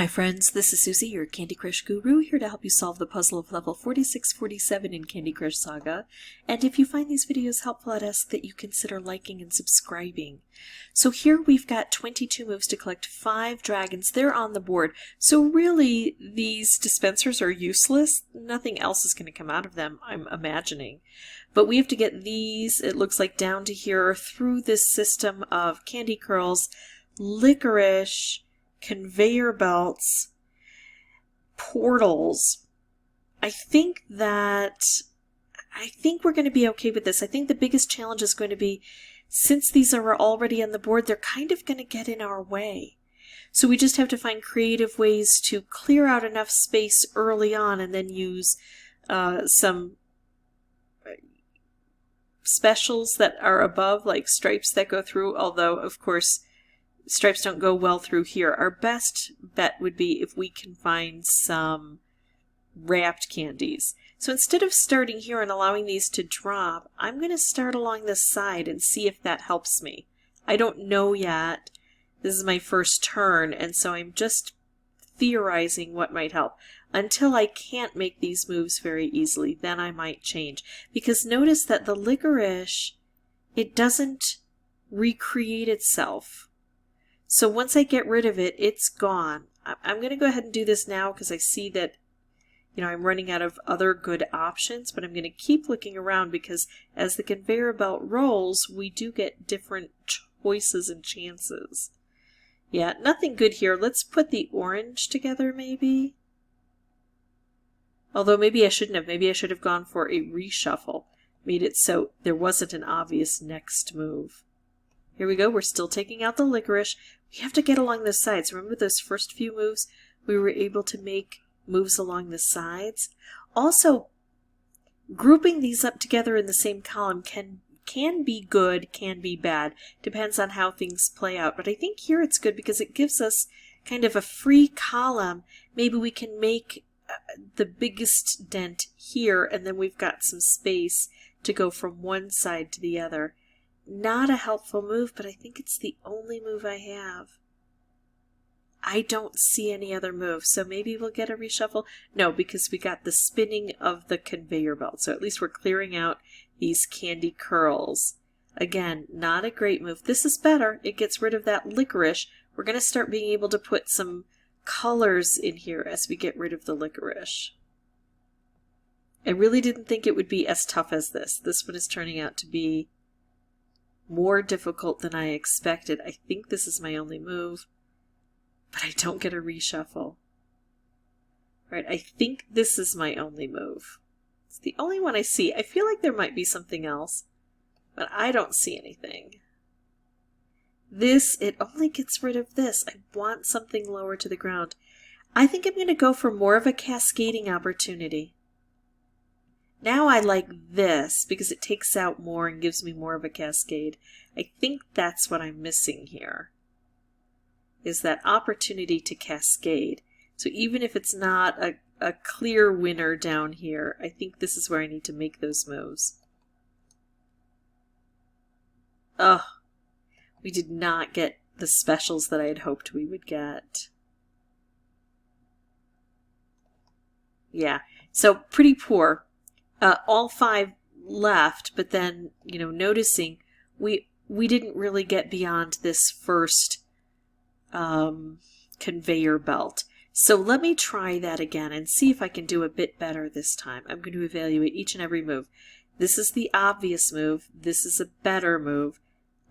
Hi friends, this is Suzy, your Candy Crush guru, here to help you solve the puzzle of level 4647 in Candy Crush Saga. And if you find these videos helpful, I'd ask that you consider liking and subscribing. So here we've got 22 moves to collect 5 dragons. They're on the board. So really, these dispensers are useless. Nothing else is going to come out of them, I'm imagining. But we have to get these, it looks like, down to here through this system of candy curls, licorice, conveyor belts, portals. I think we're going to be okay with this. I think the biggest challenge is going to be, since these are already on the board, they're kind of going to get in our way. So we just have to find creative ways to clear out enough space early on and then use some specials that are above, like stripes that go through, although, of course, stripes don't go well through here. Our best bet would be if we can find some wrapped candies. So instead of starting here and allowing these to drop, I'm going to start along this side and see if that helps me. I don't know yet. This is my first turn, and so I'm just theorizing what might help. Until I can't make these moves very easily, then I might change. Because notice that the licorice, it doesn't recreate itself. So once I get rid of it, it's gone. I'm going to go ahead and do this now because I see that, I'm running out of other good options, but I'm going to keep looking around because as the conveyor belt rolls, we do get different choices and chances. Yeah, nothing good here. Let's put the orange together maybe. Although maybe I shouldn't have. Maybe I should have gone for a reshuffle. Made it so there wasn't an obvious next move. Here we go. We're still taking out the licorice. We have to get along the sides. Remember those first few moves? We were able to make moves along the sides. Also, grouping these up together in the same column can be good, can be bad. Depends on how things play out. But I think here it's good because it gives us kind of a free column. Maybe we can make the biggest dent here, and then we've got some space to go from one side to the other. Not a helpful move, but I think it's the only move I have. I don't see any other move, so maybe we'll get a reshuffle. No, because we got the spinning of the conveyor belt, so at least we're clearing out these candy curls. Again, not a great move. This is better. It gets rid of that licorice. We're going to start being able to put some colors in here as we get rid of the licorice. I really didn't think it would be as tough as this. This one is turning out to be more difficult than I expected. I think this is my only move, but I don't get a reshuffle. Right, I think this is my only move. It's the only one I see. I feel like there might be something else, but I don't see anything. This, it only gets rid of this. I want something lower to the ground. I think I'm going to go for more of a cascading opportunity. Now I like this because it takes out more and gives me more of a cascade. I think that's what I'm missing here, is that opportunity to cascade. So even if it's not a clear winner down here, I think this is where I need to make those moves. Ugh, we did not get the specials that I had hoped we would get. Yeah, so pretty poor. All 5 left, but then, noticing we didn't really get beyond this first conveyor belt. So let me try that again and see if I can do a bit better this time. I'm going to evaluate each and every move. This is the obvious move. This is a better move.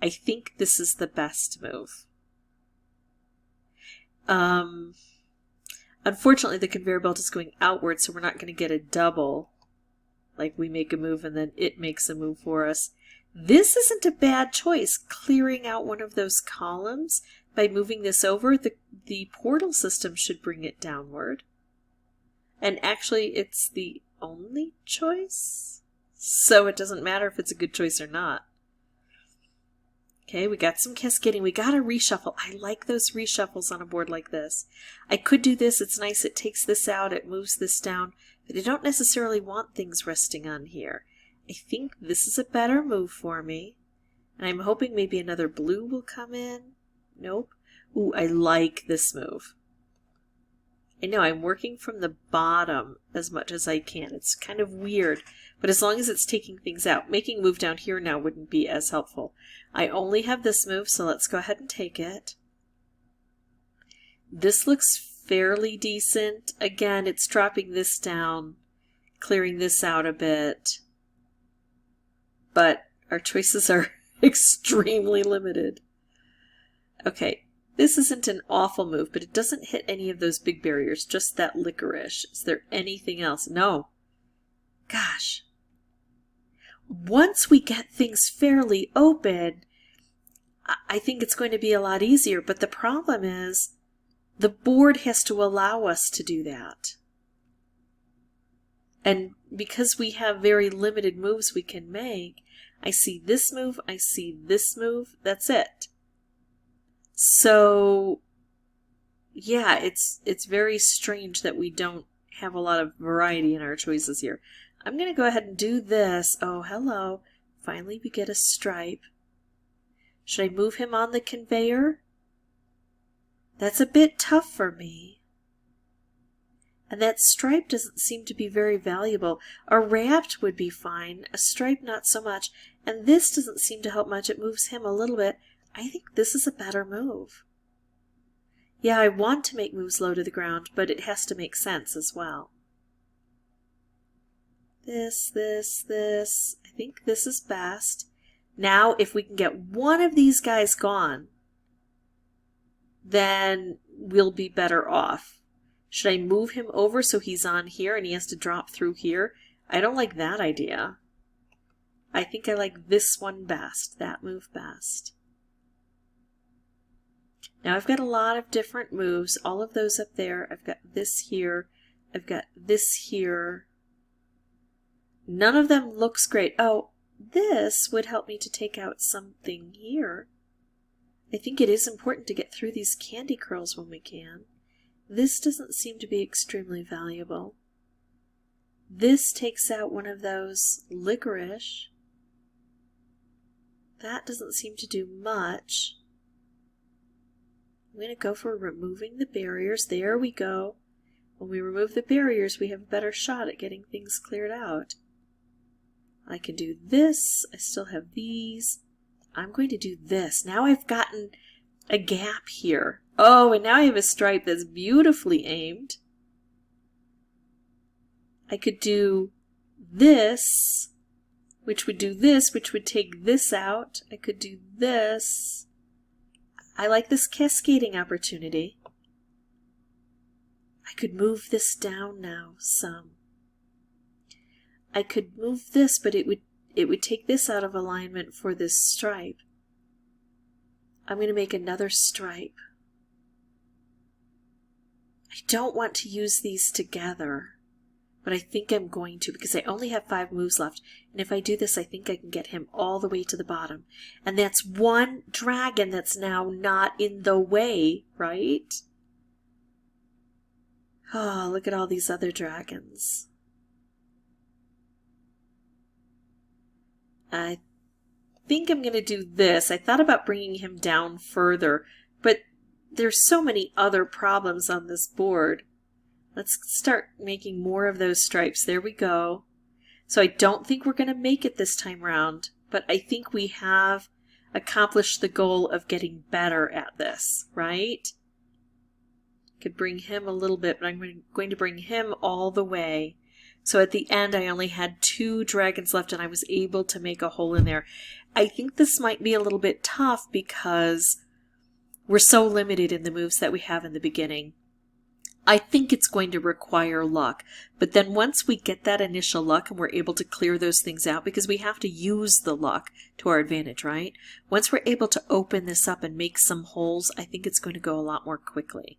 I think this is the best move. Unfortunately, the conveyor belt is going outward, so we're not going to get a double. Like we make a move and then it makes a move for us. This isn't a bad choice. Clearing out one of those columns by moving this over, the portal system should bring it downward. And actually, it's the only choice. So it doesn't matter if it's a good choice or not. Okay, we got some cascading. We got a reshuffle. I like those reshuffles on a board like this. I could do this. It's nice. It takes this out. It moves this down. But I don't necessarily want things resting on here. I think this is a better move for me. And I'm hoping maybe another blue will come in. Nope. Ooh, I like this move. I know I'm working from the bottom as much as I can. It's kind of weird, but as long as it's taking things out, making a move down here now wouldn't be as helpful. I only have this move, so let's go ahead and take it. This looks fairly decent. Again, it's dropping this down, clearing this out a bit, but our choices are extremely limited. Okay. This isn't an awful move, but it doesn't hit any of those big barriers, just that licorice. Is there anything else? No. Gosh. Once we get things fairly open, I think it's going to be a lot easier, but the problem is the board has to allow us to do that. And because we have very limited moves we can make, I see this move, I see this move, that's it. So, yeah, it's very strange that we don't have a lot of variety in our choices here. I'm going to go ahead and do this. Oh, hello. Finally, we get a stripe. Should I move him on the conveyor? That's a bit tough for me. And that stripe doesn't seem to be very valuable. A wrapped would be fine. A stripe, not so much. And this doesn't seem to help much. It moves him a little bit. I think this is a better move. Yeah, I want to make moves low to the ground, but it has to make sense as well. This. I think this is best. Now, if we can get one of these guys gone, then we'll be better off. Should I move him over so he's on here and he has to drop through here? I don't like that idea. I think I like this one best, that move best. Now I've got a lot of different moves, all of those up there. I've got this here, I've got this here. None of them looks great. Oh, this would help me to take out something here. I think it is important to get through these candy curls when we can. This doesn't seem to be extremely valuable. This takes out one of those licorice. That doesn't seem to do much. I'm going to go for removing the barriers. There we go. When we remove the barriers, we have a better shot at getting things cleared out. I can do this. I still have these. I'm going to do this. Now I've gotten a gap here. Oh, and now I have a stripe that's beautifully aimed. I could do this, which would do this, which would take this out. I could do this. I like this cascading opportunity. I could move this down now some. I could move this, but it would take this out of alignment for this stripe. I'm going to make another stripe. I don't want to use these together, but I think I'm going to because I only have 5 moves left. And if I do this, I think I can get him all the way to the bottom. And that's one dragon that's now not in the way, right? Oh, look at all these other dragons. I think I'm going to do this. I thought about bringing him down further, but there's so many other problems on this board. Let's start making more of those stripes. There we go. So I don't think we're going to make it this time round, but I think we have accomplished the goal of getting better at this, right? Could bring him a little bit, but I'm going to bring him all the way. So at the end, I only had 2 dragons left, and I was able to make a hole in there. I think this might be a little bit tough because we're so limited in the moves that we have in the beginning. I think it's going to require luck, but then once we get that initial luck and we're able to clear those things out, because we have to use the luck to our advantage, right? Once we're able to open this up and make some holes, I think it's going to go a lot more quickly.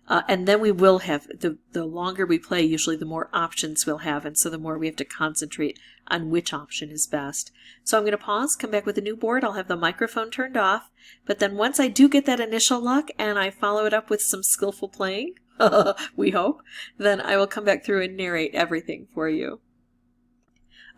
And then we will have, the longer we play, usually the more options we'll have, and so the more we have to concentrate on which option is best. So I'm going to pause, come back with a new board. I'll have the microphone turned off, but then once I do get that initial luck and I follow it up with some skillful playing, we hope, then I will come back through and narrate everything for you.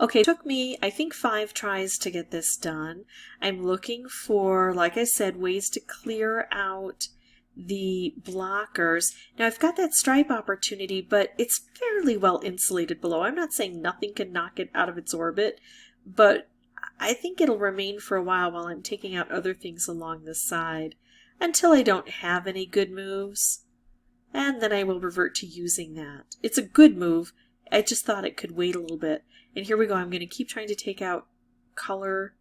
Okay, it took me, I think, 5 tries to get this done. I'm looking for, like I said, ways to clear out the blockers. Now I've got that stripe opportunity, but it's fairly well insulated below. I'm not saying nothing can knock it out of its orbit, but I think it'll remain for a while I'm taking out other things along the side until I don't have any good moves, and then I will revert to using that. It's a good move. I just thought it could wait a little bit. And here we go. I'm going to keep trying to take out color,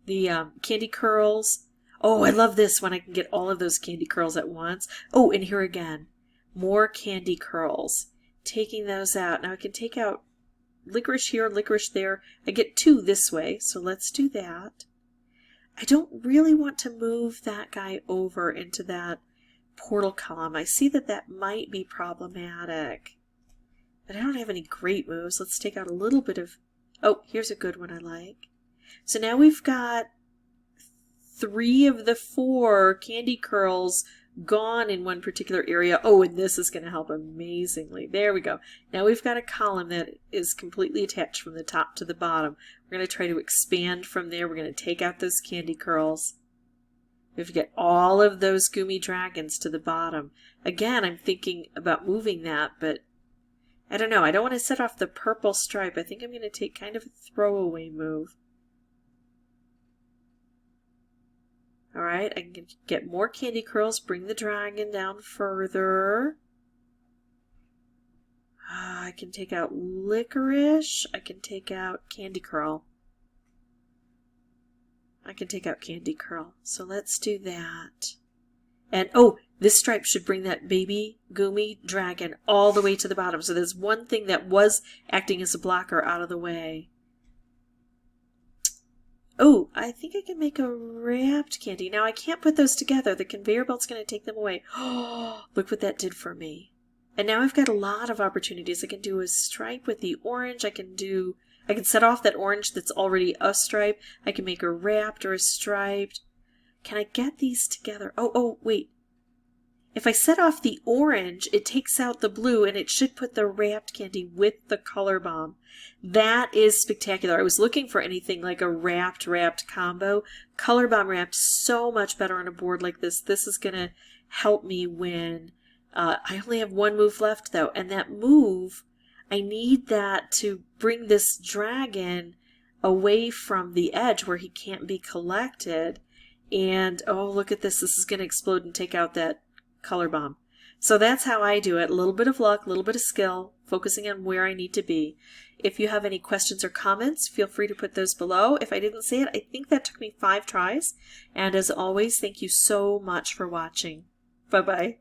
the candy curls. Oh, I love this when I can get all of those candy curls at once. Oh, and here again, more candy curls. Taking those out. Now I can take out licorice here, licorice there. I get 2 this way, so let's do that. I don't really want to move that guy over into that portal column. I see that that might be problematic. But I don't have any great moves. Let's take out a little bit of... Oh, here's a good one I like. So now we've got 3 of the 4 candy curls gone in one particular area. Oh, and this is going to help amazingly. There we go. Now we've got a column that is completely attached from the top to the bottom. We're going to try to expand from there. We're going to take out those candy curls. We have to get all of those Goomy Dragons to the bottom. Again, I'm thinking about moving that, but I don't know. I don't want to set off the purple stripe. I think I'm going to take kind of a throwaway move. Alright, I can get more candy curls, bring the dragon down further. I can take out licorice. I can take out candy curl. I can take out candy curl. So let's do that. And oh, this stripe should bring that baby Goomy Dragon all the way to the bottom. So there's one thing that was acting as a blocker out of the way. Oh, I think I can make a wrapped candy. Now I can't put those together. The conveyor belt's going to take them away. Oh, look what that did for me. And now I've got a lot of opportunities. I can do a stripe with the orange. I can set off that orange that's already a stripe. I can make a wrapped or a striped. Can I get these together? Oh, wait. If I set off the orange, it takes out the blue, and it should put the wrapped candy with the color bomb. That is spectacular. I was looking for anything like a wrapped combo. Color bomb wrapped so much better on a board like this. This is going to help me win. I only have 1 move left, though, and that move, I need that to bring this dragon away from the edge where he can't be collected. And, oh, look at this. This is going to explode and take out that color bomb. So that's how I do it. A little bit of luck, a little bit of skill, focusing on where I need to be. If you have any questions or comments, feel free to put those below. If I didn't say it, I think that took me 5 tries. And as always, thank you so much for watching. Bye-bye.